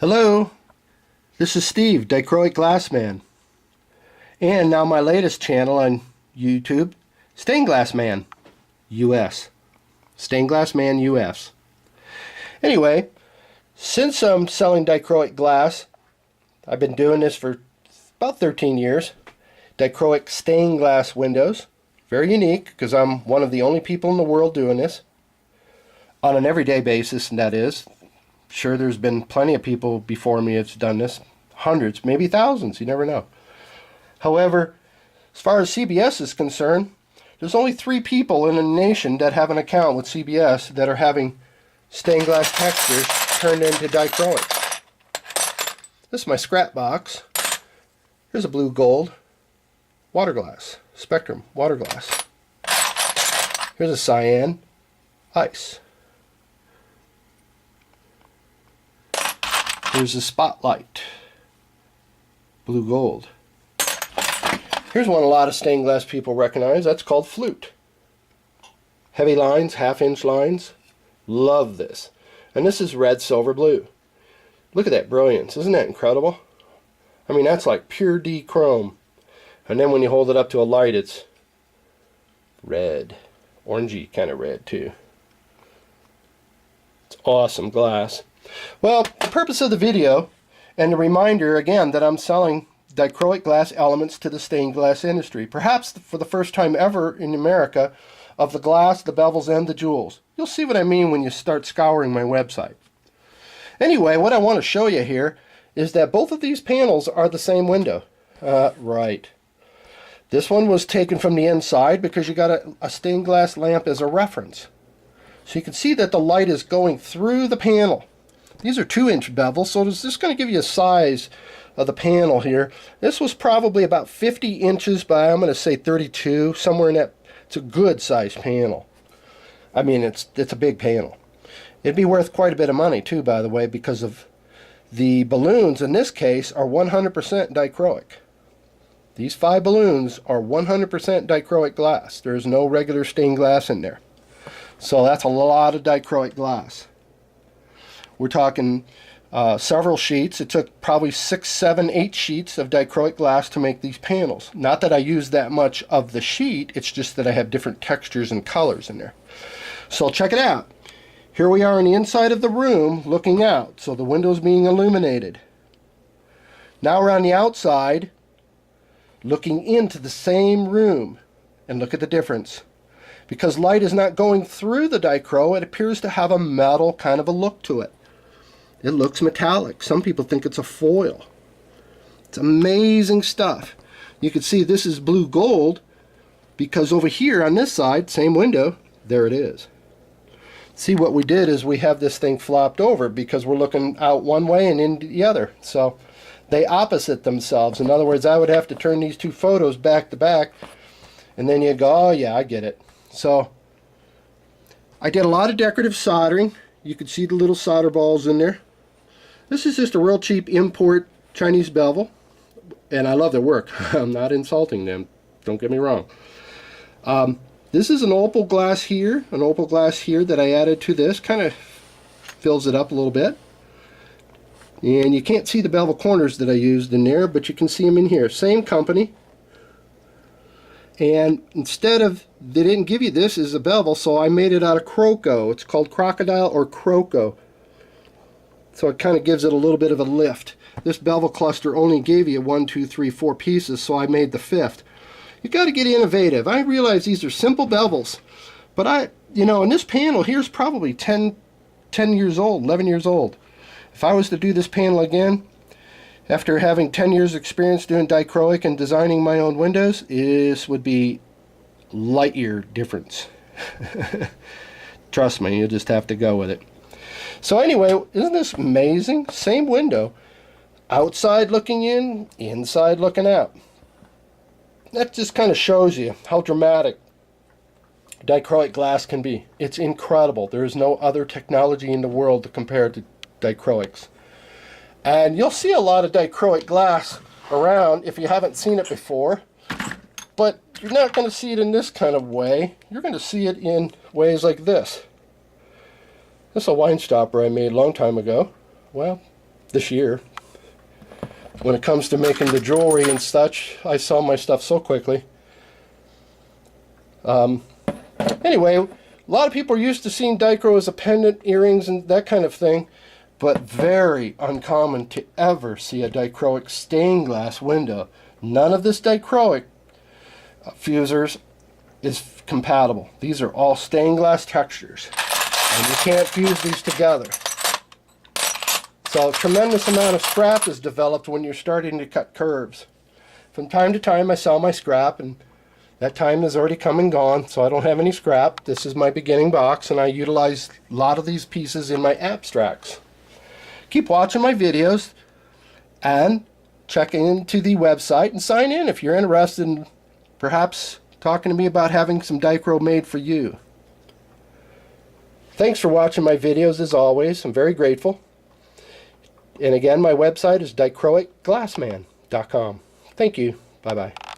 Hello, this is Steve, Dichroic Glassman, and now my latest channel on YouTube, Stained Glass Man US. Stained Glass Man US. Anyway, since I'm selling dichroic glass, I've been doing this for about 13 years. Dichroic stained glass windows. Very unique because I'm one of the only people in the world doing this on an everyday basis, and that is. Sure, there's been plenty of people before me that's done this. Hundreds, maybe thousands, you never know. However, as far as CBS is concerned, there's only 3 people in the nation that have an account with CBS that are having stained glass textures turned into dichroic. This is my scrap box. Here's a blue gold water glass, spectrum water glass. Here's a cyan ice. Here's a spotlight, blue gold. Here's one a lot of stained glass people recognize. That's called flute. Heavy lines, half-inch lines. Love this. And this is red, silver, blue. Look at that brilliance. Isn't that incredible? I mean, that's like pure D chrome. And then when you hold it up to a light, it's red. Orangey kind of red, too. It's awesome glass. Well, the purpose of the video, and a reminder again that I'm selling dichroic glass elements to the stained glass industry, perhaps for the first time ever in America, of the glass, the bevels, and the jewels. You'll see what I mean when you start scouring my website. Anyway, what I want to show you here is that both of these panels are the same window. Right. This one was taken from the inside because you got a stained glass lamp as a reference. So you can see that the light is going through the panel. These are 2-inch bevels, so this is going to give you a size of the panel here. This was probably about 50 inches by, I'm going to say 32, somewhere in that. It's a good sized panel. I mean, it's a big panel. It'd be worth quite a bit of money too, by the way, because of the balloons in this case are 100% dichroic. These 5 balloons are 100% dichroic glass. There's no regular stained glass in there. So that's a lot of dichroic glass. We're talking several sheets. It took probably 6, 7, 8 sheets of dichroic glass to make these panels. Not that I use that much of the sheet, it's just that I have different textures and colors in there. So check it out. Here we are on the inside of the room looking out, so the window's being illuminated. Now we're on the outside looking into the same room, and look at the difference. Because light is not going through the dichro, it appears to have a metal kind of a look to it. It looks metallic. Some people think it's a foil. It's amazing stuff. You can see this is blue gold because over here on this side, same window, there it is. See, what we did is we have this thing flopped over because we're looking out one way and in the other. So they opposite themselves. In other words, I would have to turn these 2 photos back to back, and then you'd go, oh yeah, I get it. So I did a lot of decorative soldering. You can see the little solder balls in there. This is just a real cheap import Chinese bevel, and I love their work. I'm not insulting them, don't get me wrong. This is an opal glass here that I added to this. Kind of fills it up a little bit. And you can't see the bevel corners that I used in there, but you can see them in here. Same company. And instead of, they didn't give you this as a bevel, so I made it out of croco. It's called crocodile or croco. So it kind of gives it a little bit of a lift. This bevel cluster only gave you 1, 2, 3, 4 pieces, so I made the 5th. You got to get innovative. I realize these are simple bevels, but in this panel here's probably 10 years old, 11 years old. If I was to do this panel again, after having 10 years experience doing dichroic and designing my own windows, this would be light year difference. Trust me, you'll just have to go with it. So anyway, isn't this amazing? Same window. Outside looking in, inside looking out. That just kind of shows you how dramatic dichroic glass can be. It's incredible. There is no other technology in the world to compare to dichroics. And you'll see a lot of dichroic glass around if you haven't seen it before. But you're not going to see it in this kind of way. You're going to see it in ways like this. This is a wine stopper I made a long time ago. Well, this year. When it comes to making the jewelry and such, I sell my stuff so quickly. Anyway, a lot of people are used to seeing dichro as a pendant, earrings, and that kind of thing, but very uncommon to ever see a dichroic stained glass window. None of this dichroic fusers is compatible. These are all stained glass textures, and you can't fuse these together. So a tremendous amount of scrap is developed when you're starting to cut curves. From time to time I sell my scrap, and that time is already come and gone, so I don't have any scrap. This is my beginning box, and I utilize a lot of these pieces in my abstracts. Keep watching my videos and check into the website and sign in if you're interested in perhaps talking to me about having some dichro made for you. Thanks for watching my videos as always. I'm very grateful. And again, my website is dichroicglassman.com. Thank you. Bye-bye.